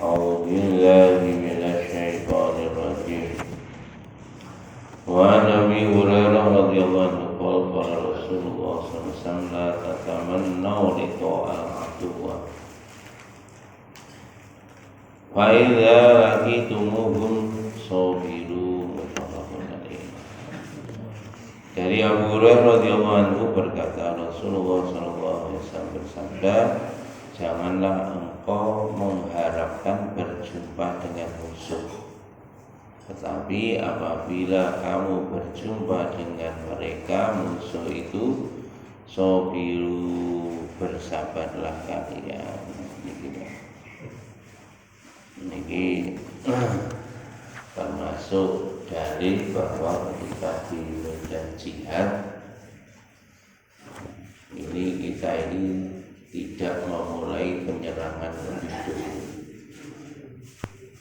أعوذ بالله من الشيطان الرجيم. وعن أبي هريرة رضي الله عنه قال قال رسول الله صلى الله عليه وسلم لا تتمنوا لقاء العدو فإذا لقيتموهم صابروا. Dari Abu Hurairah radhiyallahu anhu berkata, Rasulullah sallallahu alaihi wasallam bersabda, janganlah engkau mengharapkan berjumpa dengan musuh, tetapi apabila kamu berjumpa dengan mereka musuh itu, sobiru, bersabarlah kalian. Ini termasuk dalil bahwa ketika di medan jihad ini kita ini tidak memulai penyerangan lebih dulu.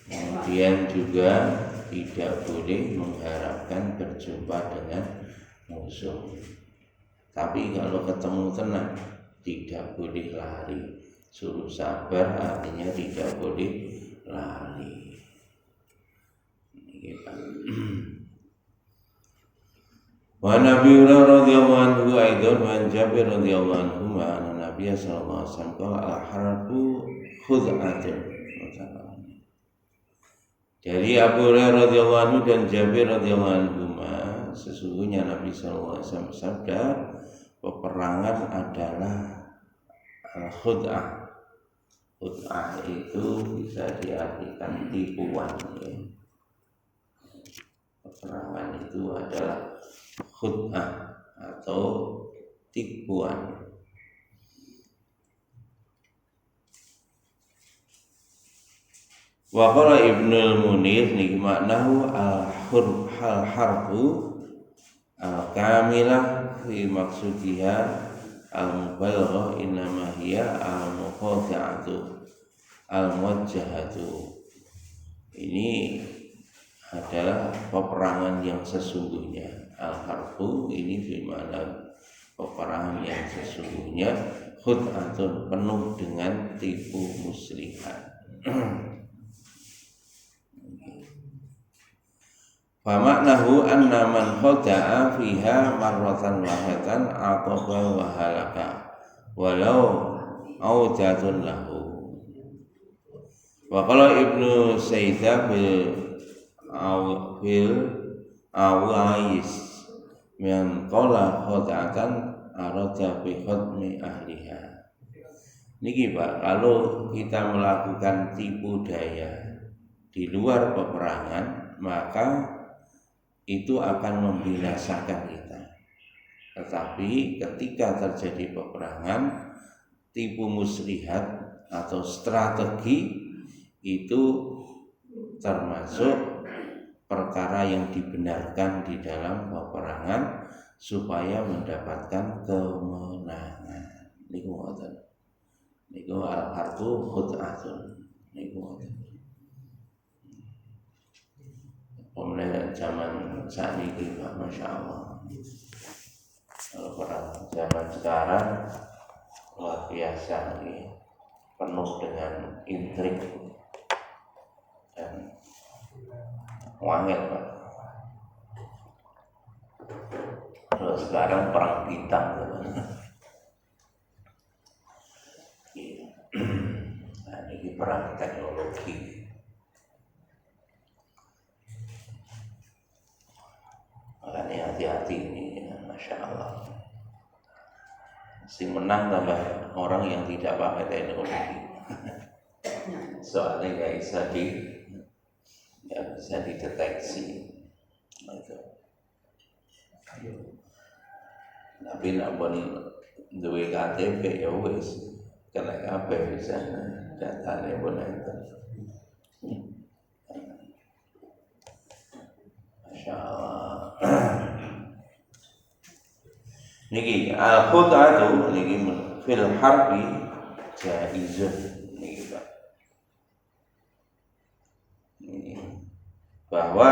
Kemudian juga tidak boleh mengharapkan berjumpa dengan musuh. Tapi kalau ketemu tenang, tidak boleh lari. Suruh sabar artinya tidak boleh lari. Wa Nabi radhiyallahu anhu aidan wa Jabir radhiyallahu anhu anna Nabi sallallahu alaihi wasallam qala al-harbu khud'atun. Dari Abu Hurairah radhiyallahu anhu dan Jabir radhiyallahu anhu, sesungguhnya Nabi sallallahu alaihi wasallam bersabda, peperangan adalah al-khud'ah. Khud'ah itu bisa diartikan tipuan, ya. Peperangan itu adalah khud'ah atau tipuan. Wa qala Ibnul Munir niki maknahu al-harbu al-kamilah fi maqsudiha al-mubalaghah innama hiya al-muqati'atu al-muwajjahatu. Ini adalah peperangan yang sesungguhnya. Al-harbu ini bermakna peperangan yang sesungguhnya, khud'atun penuh dengan tipu muslihat. Fa maknahu anna man khada'a fiha marratan wahidatan aqaba wa halaka walau aujatun lahu. Wa qala Ibnu Sayyidah bil awais min qala khada'atan arada bi khadmi ahliha. Niki Pak, kalau kita melakukan tipu daya di luar peperangan, maka itu akan membinasakan kita. Tetapi ketika terjadi peperangan, tipu muslihat atau strategi itu termasuk perkara yang dibenarkan di dalam peperangan supaya mendapatkan kemenangan. Niku ngoten. Niku al-harbu khud'atun. Niku ngoten. Pemenang zaman saat ini, Pak, Masya Allah. Kalau perang zaman sekarang luar biasa ini, penuh dengan intrik dan wangil, Pak. Kalau sekarang perang bintang, nah, ini perang teknologi. Makanya hati-hati ini, Masya Allah. Si menang tambah orang yang tidak pakai teknologi. Soalnya nggak bisa dideteksi. Itu. Tapi nak pun duwe KTP ya wis kena kabeh bisa datane pun enten. Masya Allah. Niki al-khud'atu niki fil harbi jaizun niki Pak. Bahwa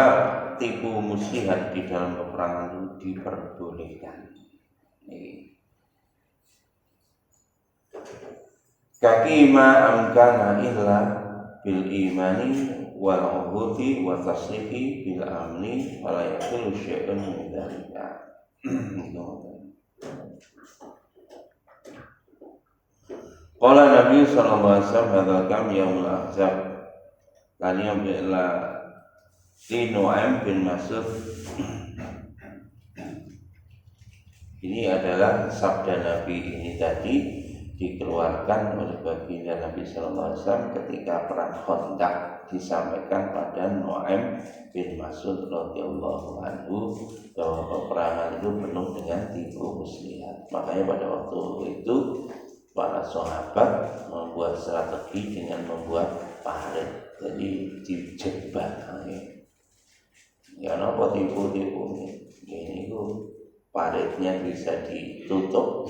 tipu muslihat di dalam peperangan itu diperbolehkan. Kaki ma amkana illa bil imani wal uhudi wa tasrihi bil amni wala yakulu syai'un min dzalika. Qala Nabi sallallahu alaihi wasallam hadza kam yaumul ahzab. Kali ambillah di Nu'aim bin Mas'ud. Ini adalah sabda Nabi ini tadi dikeluarkan oleh baginda Nabi sallallahu alaihi wasallam ketika perang Khandaq, disampaikan pada Nu'aim bin Mas'ud radhiyallahu anhu bahwa peperangan itu penuh dengan tipu muslihat. Makanya pada waktu itu para sahabat membuat strategi dengan membuat parit, jadi dijebak. Ya napa tipu-tipu ini itu paritnya bisa ditutup,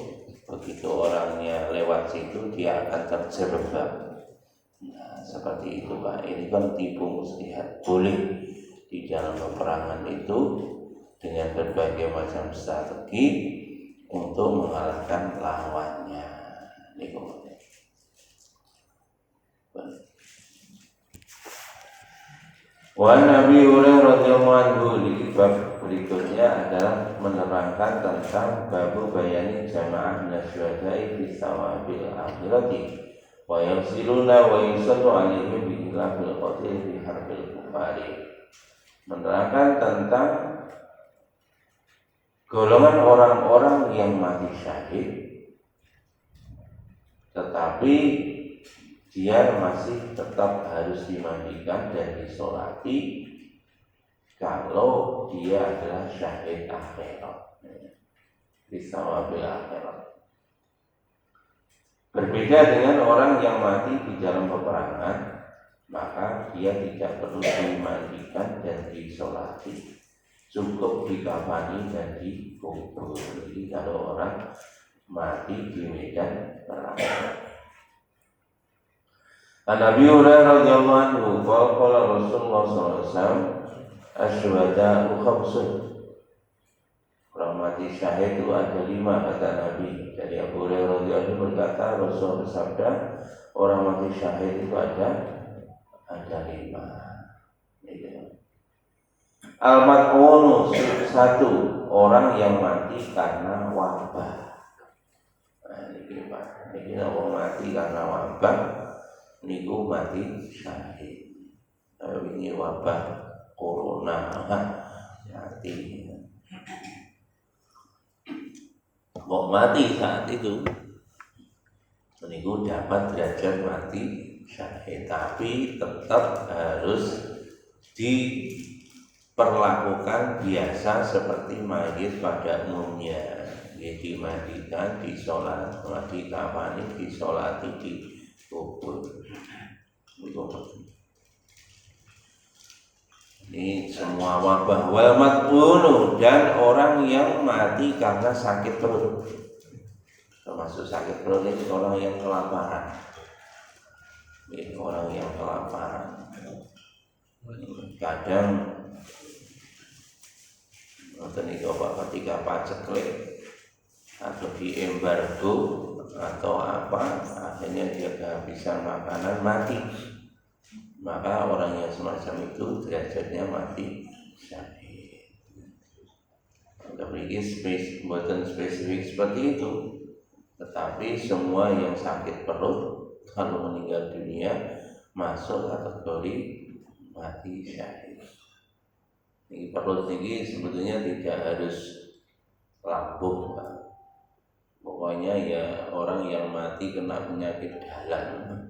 begitu orangnya lewat situ dia akan terjerembab. Nah, seperti itu Pak. Ini kan tipu muslihat. Boleh di dalam peperangan itu dengan berbagai macam strategi untuk mengalahkan lawannya. Wa Nabi Hurairah radhiyallahu anhu, di bab berikutnya adalah menerangkan tentang babu bayani jamaah nasyuhada'i fi thawabil akhirati wa yasiluna wa yusallu alaihi bi ilahil qatil fi harbil kufari. Menerangkan tentang golongan orang-orang yang mati syahid tetapi dia masih tetap harus dimandikan dan disolati kalau dia adalah syahid akhirat, bisawabil akhirat. Berbeda dengan orang yang mati di dalam peperangan, maka dia tidak perlu dimandikan dan disolati, cukup dikafani dan dikubur. Jadi kalau orang mati di medan perang. Nabi Hurairah radhiyallahu anhu qala Rasulullah sallallahu alaihi wasallam asyhada'u khamsun. Orang mati syahid itu ada 5 kata Nabi. Dari Abu Hurairah radhiyallahu anhu berkata, Rasul bersabda, orang mati syahid itu ada 5. Al-mat'unu, 1 orang yang mati karena wabah. Ini orang mati karena wabah, niku mati syahid. Ini wabah corona mati. Mau mati saat itu, niku dapat derajat mati syahid, tapi tetap harus diperlakukan biasa seperti mayit pada umumnya. Dimandikan, disolat, dikafani, disolati, dikubur. Ini semua wabah. Wal mat'unu, dan orang yang mati karena sakit perut. Termasuk sakit perut ini orang yang kelaparan. Ini orang yang kelaparan. Kadang ketika paceklik atau di embargo atau apa, akhirnya dia kehabisan makanan, mati. Maka orang yang semacam itu derajatnya mati syahid. Memiliki buatan spesifik seperti itu. Tetapi semua yang sakit perut kalau meninggal dunia masuk kategori mati syahid. Ini perut ini sebetulnya tidak harus lambung, Pak. Pokoknya ya orang yang mati kena penyakit dalam,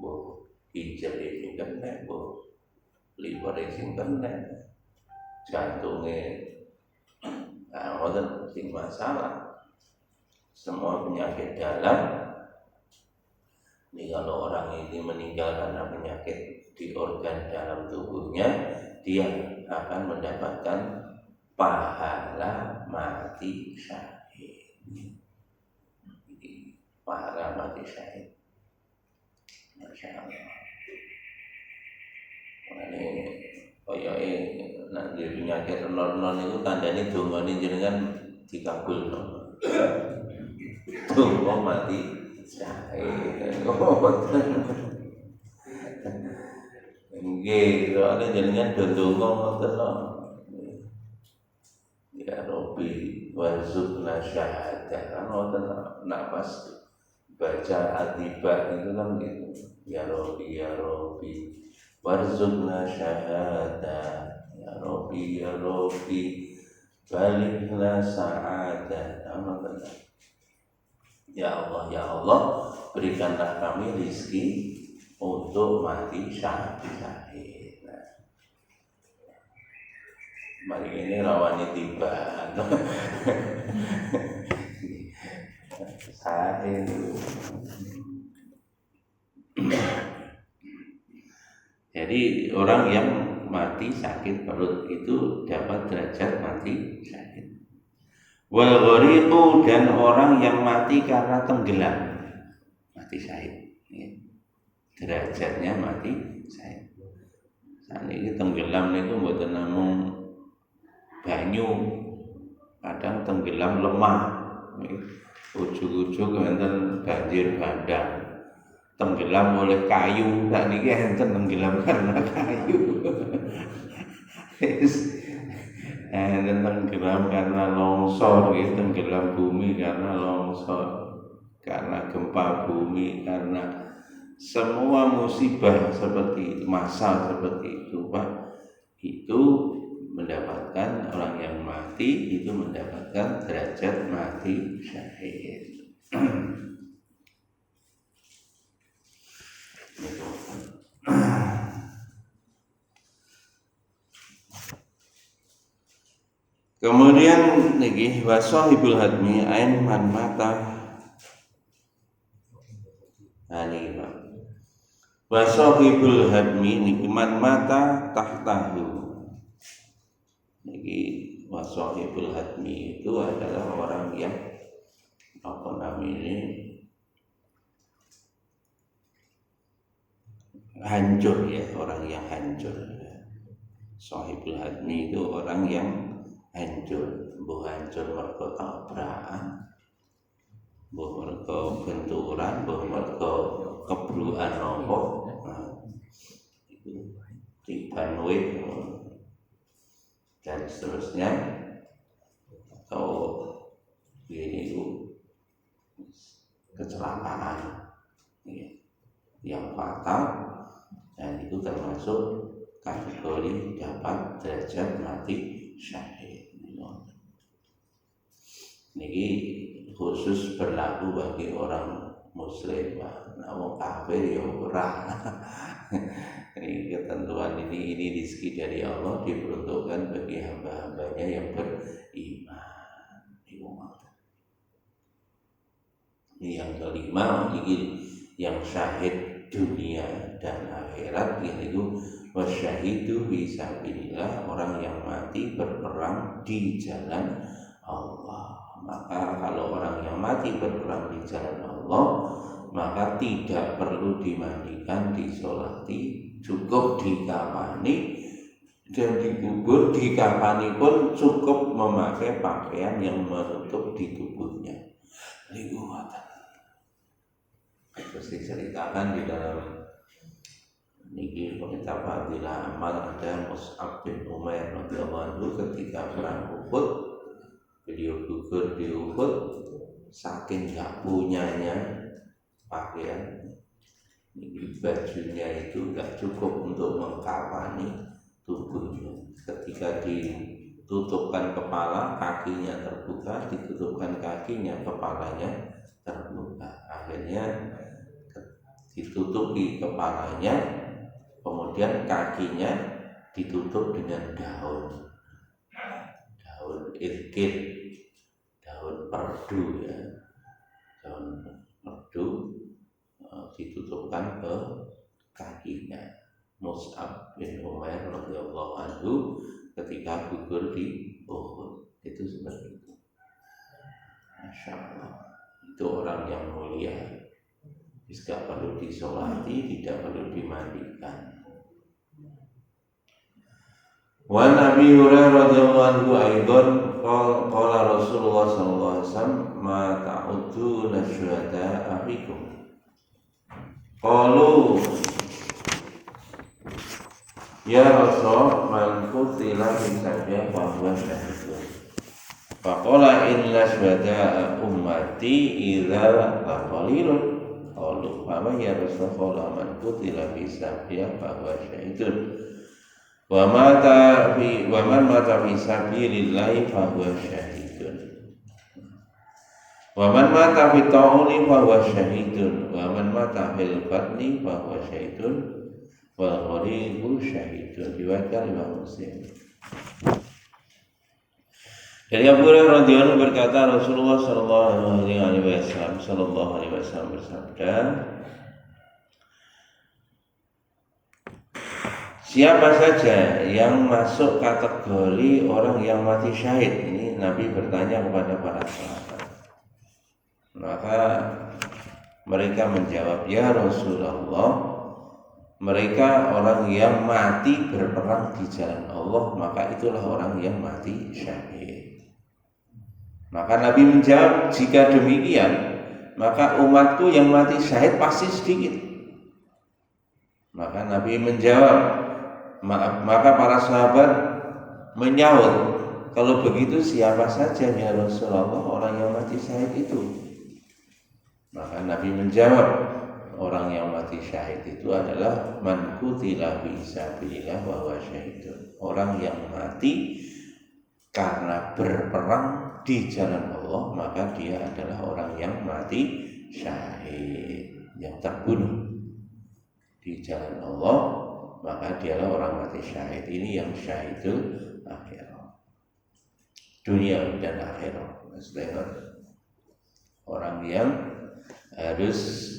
bu ginjal ini kena, bu liver ini kena, jantungnya, nah itu sing masalah. Semua penyakit dalam. Ini kalau orang ini meninggal karena penyakit di organ dalam tubuhnya, dia akan mendapatkan pahala mati syahid. Pahala mati syahid. Masya Allah. Ini koyoke nek penyakit non itu tandane dongane jenengan dikabulno. Donga mati syahid. Nggih, soalnya jenengan ndonga ngoten lho. Ya Rabbi warzuqna syahadah. Kan ngoten nak pas baca At-Tiba itu kan gitu. Ya Rabbi warzuqna syahadah. Ya Rabbi balighna sa'adah. Ngoten. Ya Allah, berikanlah kami rizki untuk mati syahid. Mari ini rawani tiba. Syahid. Jadi orang yang mati sakit perut itu dapat derajat mati syahid. Wal ghariqu, dan orang yang mati karena tenggelam mati syahid. Derajatnya mati syahid. Saat ini tenggelam itu mboten namung banyu, kadang tenggelam lemah. Ujug-ujug enten banjir bandang. Tenggelam oleh kayu, saat ini enten tenggelam karena kayu. Dan tenggelam karena longsor, tenggelam bumi karena longsor, karena gempa bumi, karena semua musibah seperti itu, masa seperti itu, Pak. Itu mendapatkan, orang yang mati itu mendapatkan derajat mati syahid. Kemudian niki wasahibul hadmi ain man mata ani wasahibul hadmi niki man mata tahtahu. Niki wasahibul hadmi itu adalah orang yang apa namanya hancur, ya, orang yang hancur. Sahibul hadmi itu orang yang hancur, mbuh hancur mergo tabrakan, mbuh mergo benturan, mbuh mergo kebruan apa, itu tiban wit dan seterusnya, atau ini itu kecelakaan yang fatal, dan itu termasuk kategori dapat derajat mati syahid. Niki khusus berlaku bagi orang muslim, namun kafir ya ora. Ini ketentuan ini rezeki dari Allah diperuntukkan bagi hamba-hambanya yang beriman. Ini yang kelima, ini yang syahid dunia dan akhirat, yaitu wasyahidu fisabilillah, orang yang mati berperang di jalan Allah. Maka kalau orang yang mati berperang di jalan Allah, maka tidak perlu dimandikan, disolati, cukup dikafani dan dikubur. Dikafani pun cukup memakai pakaian yang menutup di tubuhnya. Terus diceritakan di dalam niki kitab Fadilah Amal, ada Mus'ab bin Umair radhiyallahu anhu ketika perang Uhud. Beliau gugur di Uhud, saking gak punyanya pakaian, bajunya itu gak cukup untuk mengkafani tubuhnya. Ketika ditutupkan kepala, kakinya terbuka, ditutupkan kakinya, kepalanya terbuka. Akhirnya ditutupi kepalanya, kemudian kakinya ditutup dengan daun irkid, daun perdu, ya, daun perdu ditutupkan ke kakinya. Mus'ab bin Umair radhiyallahu anhu ketika gugur di Uhud itu seperti itu. Masya Allah, itu orang yang mulia, tidak perlu disolati, tidak perlu dimandikan. Wa Nabi Hurairah radhiyallahu anhu aidan qala Rasulullah sallallahu alaihi wasallam ma ta'uduna syuhada afikum. Qalu Ya Rasul, man qutila fi sabilillah fa huwa syahidun. Faqala inna syuhada'a ummati idza laqalilun. Qalu fama ya Rasul, qala man qutila fi sabilillah fa huwa syahidun. Wa man mata fi sabilillah fa huwa syahidun. Wa man mata fi ta'uni fa huwa syahidun. Wa man mata fil batni fa huwa syahidun. Wal gharibu syahidun. Riwayat Imam Muslim. Dari Abu Hurairah radhiyallahu anhu berkata, Rasulullah sallallahu alaihi wasallam bersabda, siapa saja yang masuk kategori orang yang mati syahid. Ini Nabi bertanya kepada para sahabat. Maka mereka menjawab, ya Rasulullah, mereka orang yang mati berperang di jalan Allah, maka itulah orang yang mati syahid. Maka Nabi menjawab, jika demikian, maka umatku yang mati syahid pasti sedikit. Maka Nabi menjawab, maka para sahabat menyaut, kalau begitu siapa saja ya Rasulullah orang yang mati syahid itu? Maka Nabi menjawab, orang yang mati syahid itu adalah man qutila fi sabilillah wa huwa syahidun. Orang yang mati karena berperang di jalan Allah, maka dia adalah orang yang mati syahid, yang terbunuh di jalan Allah, maka dialah orang mati syahid. Ini yang syahidul akhirah, dunia dan akhirat. Maksudnya orang yang harus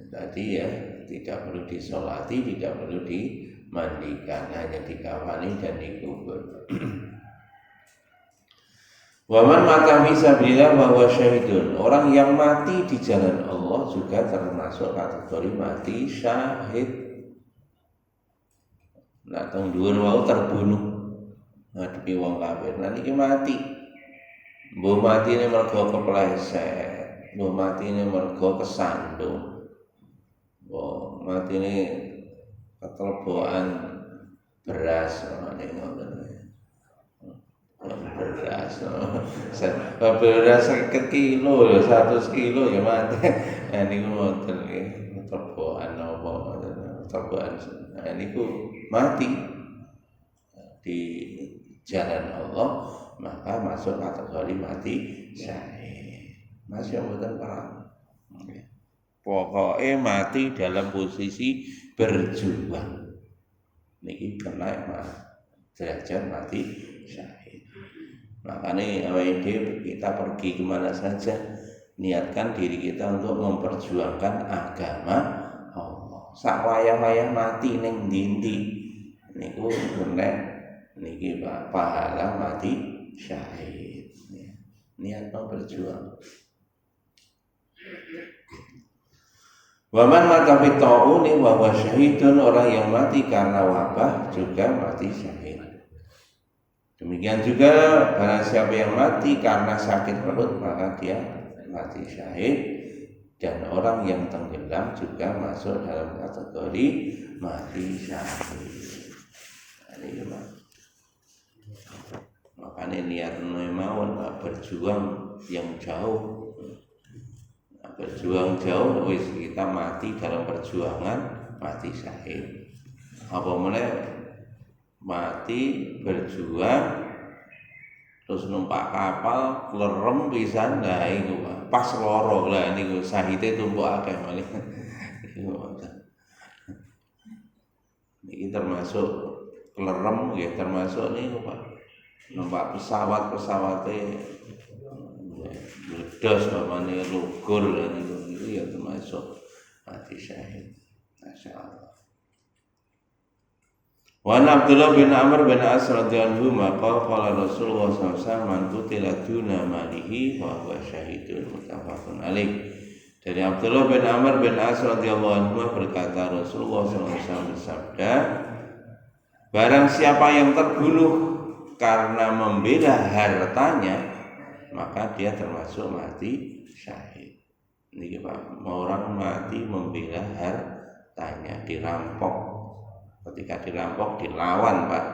tadi ya, tidak perlu disolati, tidak perlu dimandikan, hanya dikafani dan dikubur. Waman mata fisabilillah wa huwa syahidun. Orang yang mati di jalan Allah juga termasuk kategori mati syahid. Nah, tong dhuwur wau terbunuh ngadepi wong kafir. Nah niki mati. Mbok matine mergo kepleset, mbok matine mergo kesandung. Wah, mati ini ketelbokan beras, beras sekilo, 100 kilo ya mati. Ini ngoten ketelbokan apa, ketelbokan. Ini mati di jalan Allah, maka masuk kategori mati syahid. Masih mboten perang. Pokoknya mati dalam posisi berjuang. Niki kena derajat mati syahid. Makanya kita pergi kemana saja, niatkan diri kita untuk memperjuangkan agama Allah. Sak wayah-wayah mati ning ndi-ndi niku kena niki pahala mati syahid. Niat berjuang. Waman mata fi ta'uni wa huwa syahidun. Orang yang mati karena wabah juga mati syahid. Demikian juga barang siapa yang mati karena sakit perut, maka dia mati syahid. Dan orang yang tenggelam juga masuk dalam kategori mati syahid. Ini makanya niat mawon berjuang yang jauh. Berjuang jauh, wis kita mati dalam perjuangan mati syahid. Apa meneh mati berjuang terus numpak kapal klerem pisan, nah iku pas loro lah niku syahide tumpuk akeh malih. Iki termasuk klerem nggih, termasuk niku Pak. Numpak pesawate meledos namanya lugur dan itu ya termasuk mati syahid. Masya Allah. Wa Abdullah bin Amr bin As radhiyallahu anhu qala Rasulullah sallallahu alaihi wasallam man qutila duna malihi fa huwa syahidun, muttafaqun alaih. Dari Abdullah bin Amr bin As radhiyallahu anhu berkata, Rasulullah sallallahu alaihi wasallam bersabda, barang siapa yang terbunuh karena membela hartanya, maka dia termasuk mati syahid. Ini Pak, orang mati membela hartanya, dirampok Ketika dirampok dilawan Pak,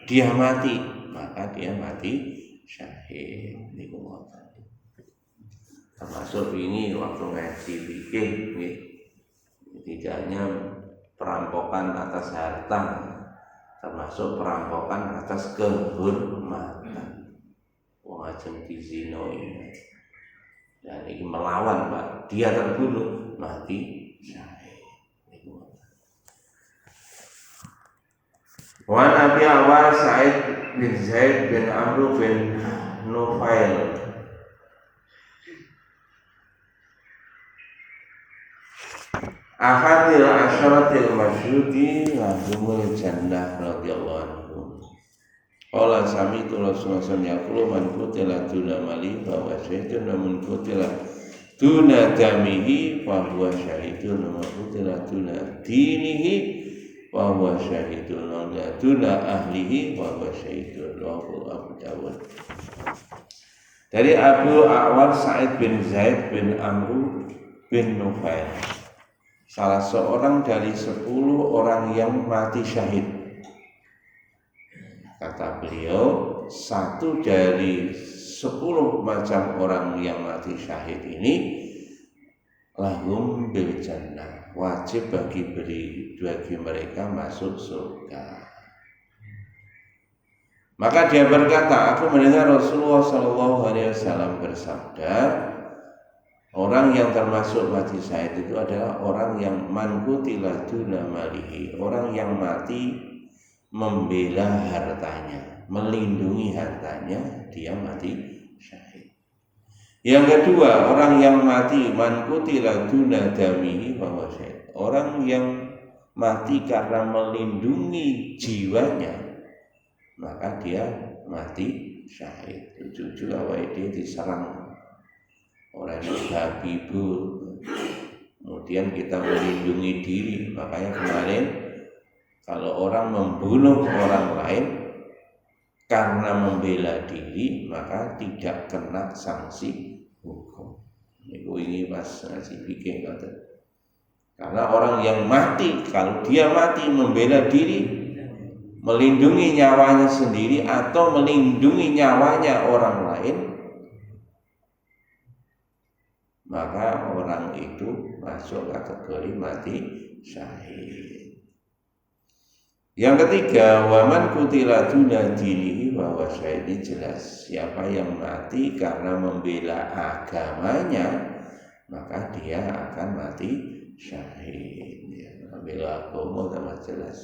dia mati, maka dia mati syahid. Termasuk ini waktu ngaji fikih, tidak hanya perampokan atas harta, termasuk perampokan atas kehormatan. Wong ajeng dizina ini. Dan ini melawan Pak, dia terbunuh, mati syahid. Wan Abi Awal Sa'id bin Zaid bin Amr bin Nufail ahadil asyaratil masyhudi lahumul jannah radhiyallahu anhu. Qala sami'tu Rasulullah sallallahu alaihi wasallam man qutila duna mali fa huwa syahidun wa man qutila duna damihi fa huwa syahidun wa man qutila duna dinihi wa huwa syahidun wa duna ahlihi wa huwa syahidun. Rawahu Abu Dawud. Dari Abu Awar Sa'id bin Zaid bin Amr bin Nufail, salah seorang dari 10 orang yang mati syahid. Kata beliau, satu dari 10 macam orang yang mati syahid ini lahum bil jannah, wajib bagi mereka masuk surga. Maka dia berkata, aku mendengar Rasulullah SAW bersabda, orang yang termasuk mati syahid itu adalah orang yang man qutila duna malihi, orang yang mati membela hartanya, melindungi hartanya, dia mati syahid. Yang kedua, orang yang mati man qutila duna damihi bahwa syahid, orang yang mati karena melindungi jiwanya, maka dia mati syahid. Jujur awake dia diserang oleh Habibu, kemudian kita melindungi diri. Makanya kemarin kalau orang membunuh orang lain karena membela diri, maka tidak kena sanksi hukum. Ini pas ngaji fikih kata. Karena orang yang mati, kalau dia mati membela diri, melindungi nyawanya sendiri atau melindungi nyawanya orang lain, maka orang itu masuk kategori mati syahid. Yang ketiga, waman qutila duna dinihi bahwa syahid, ini jelas siapa yang mati karena membela agamanya, maka dia akan mati syahid. Membela agama sama jelas.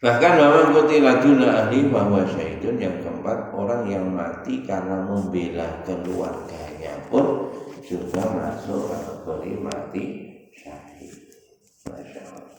Bahkan waman qutila duna ahli bahwa syahidun, yang keempat, orang yang mati karena membela keluarganya pun juga masuk kategori mati syahid. Masya Allah.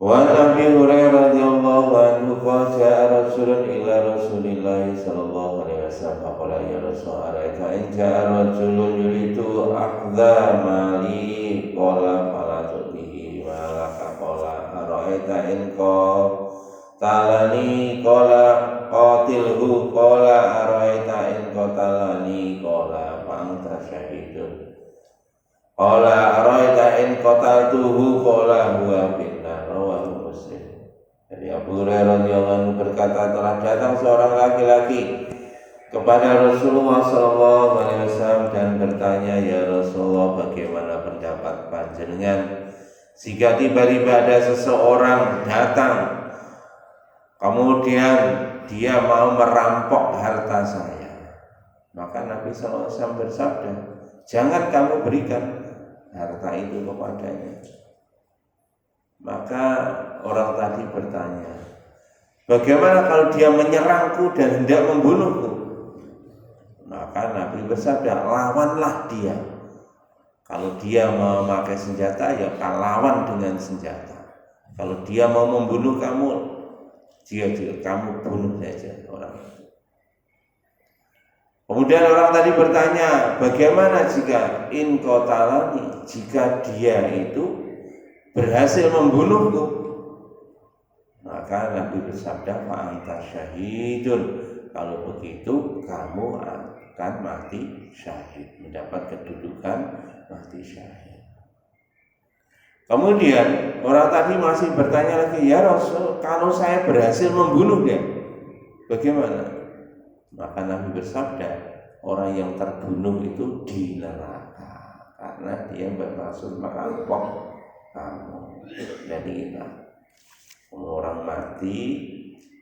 Wa Abi Hurairah radhiyallahu anhu qala ja'a rasulun ila Rasulillah sallallahu alaihi wasallam faqala ya Rasulullah araita in ja'a rajulun yuridu akhdha mali qala fala tu'tihi malaka qala araita in qatalani qala qatilhu qala araita in qatalani qala fa anta syahidun qala araita in qataltuhu qala huwa finnar. Rawahu Muslim. Dari Abu Hurairah radhiyallahu anhu berkata, telah datang seorang laki-laki kepada Rasulullah SAW dan bertanya, ya Rasulullah, bagaimana pendapat panjenengan jika tiba-tiba ada seseorang datang kemudian dia mau merampok harta saya? Maka Nabi SAW bersabda, jangan kamu berikan harta itu kepadanya. Maka orang tadi bertanya, bagaimana kalau dia menyerangku dan hendak membunuhku? Maka Nabi bersabda, lawanlah dia. Kalau dia mau memakai senjata, ya lawan dengan senjata. Kalau dia mau membunuh kamu, kamu bunuh saja orang itu. Kemudian orang tadi bertanya, bagaimana jika in qatalani, jika dia itu berhasil membunuhku? Maka Nabi bersabda, fa anta syahidun, kalau begitu kamu akan mati syahid, mendapat kedudukan mati syahid. Kemudian orang tadi masih bertanya lagi, ya Rasul, kalau saya berhasil membunuh dia, bagaimana? Maka Nabi bersabda, orang yang terbunuh itu di neraka karena dia bermaksud merampok kamu. Jadi orang mati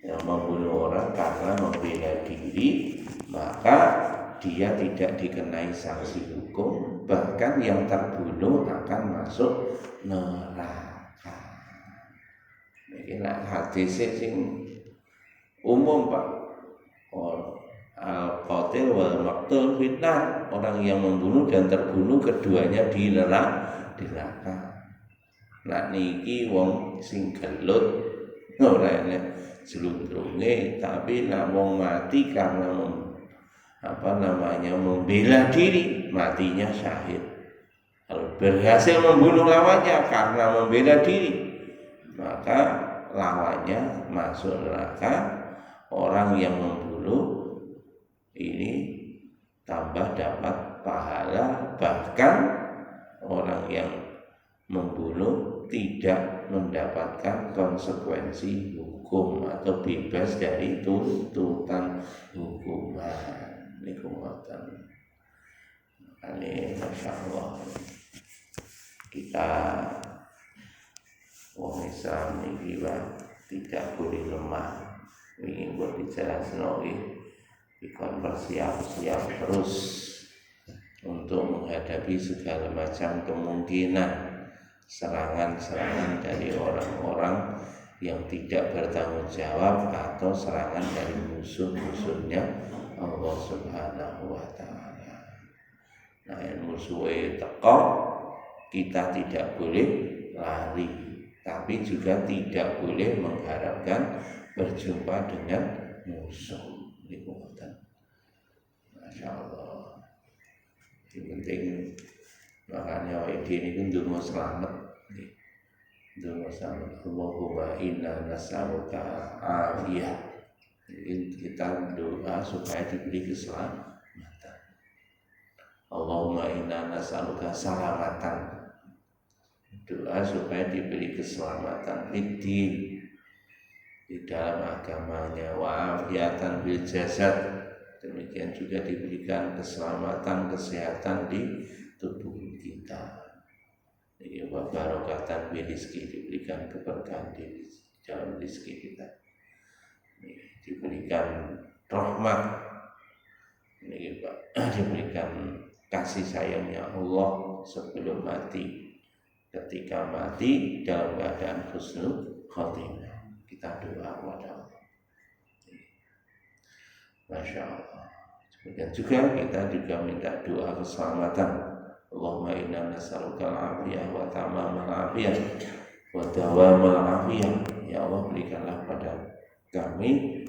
yang membunuh orang karena membela diri, maka dia tidak dikenai sanksi hukum, bahkan yang terbunuh akan masuk neraka. Ini hadis sing umum Pak. Al-qatil wal maqtul fitnah, orang yang membunuh dan terbunuh keduanya di neraka. Nah niki wong sing gelut ora enek jelundrunge, tapi nak wong mati karena membela diri, matinya syahid. Kalau berhasil membunuh lawannya karena membela diri, maka lawannya masuk neraka. Orang yang membunuh ini tambah dapat pahala, bahkan orang yang membunuh tidak mendapatkan konsekuensi hukum atau bebas dari tuntutan hukuman. Ini kekuatan. Ini Masya Allah, kita orang Islam ini tidak boleh lemah. Ingin buat bicara senoi, ikon bersiap-siap terus untuk menghadapi segala macam kemungkinan serangan-serangan dari orang-orang yang tidak bertanggung jawab atau serangan dari musuh-musuhnya Allah Subhanahu wa Ta'ala. Nah, yang musuhnya teko, kita tidak boleh lari, tapi juga tidak boleh mengharapkan berjumpa dengan musuh. Ini kekuatan. Masya Allah. Yang penting makanya ini kan dungo selamat. Dungo selamat. Allahumma inna nas'aluka afiyah. Kita doa supaya diberi keselamatan. Allahumma inna nas'aluka salamatan. Doa supaya diberi keselamatan di dalam agamanya, wa'afiyatan bil jasad, demikian juga diberikan keselamatan, kesehatan di tubuh kita. Ini barokatan bil rizki, diberikan keberkahan di dalam rizki kita. Ini diberikan rahmat, ini diberikan kasih sayangnya Allah sebelum mati. Ketika mati dalam keadaan husnul khotimah, kita doa kepada Allah. Masya Allah. Dan juga kita juga minta doa keselamatan. Allahumma inna nas'aluka al-afiyah wa tamamal afiyah wa dawamal afiyah. Ya Allah, berikanlah pada kami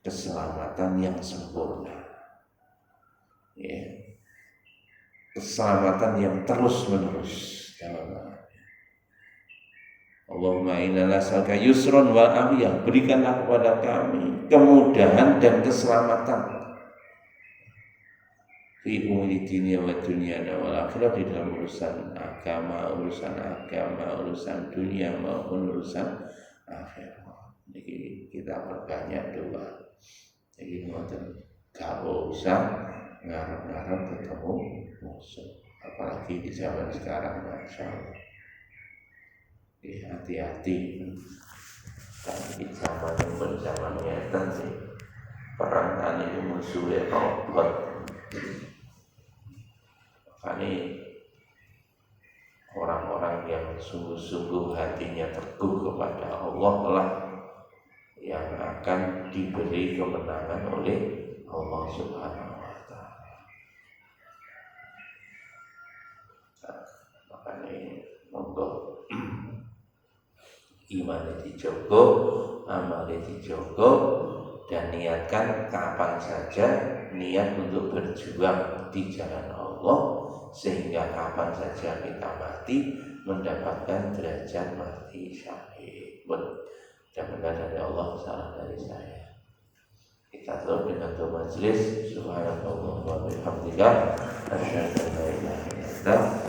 keselamatan yang sempurna. Ya. Keselamatan yang terus-menerus dalam Allahumma inna nas'aluka yusron wal afiyah, berikanlah kepada kami kemudahan dan keselamatan fi umuri dunia wa dunyana wal akhirah, di dalam urusan agama, urusan dunia maupun urusan akhirat. Jadi kita perbanyak doa. Jadi gak usah ngarep-ngarep ketemu musuh, apalagi di zaman sekarang. Masya Allah. Hati-hati, karena di zaman yang berzaman nyata sih, perang tani itu musuhnya robot. Makanya orang-orang yang sungguh-sungguh hatinya teguh kepada Allah lah yang akan diberi kemenangan oleh Allah Subhanahu wa Ta'ala. Makanya monggo iman dijogo, amal dijogo, dan niatkan kapan saja niat untuk berjuang di jalan Allah, sehingga kapan saja kita mati mendapatkan derajat mati syahid. Mudah-mudahan dari Allah, salah dari saya. Kita tutup dengan doa majelis. Subhanallah wa bihamdika asyhadu an la ilaha illa anta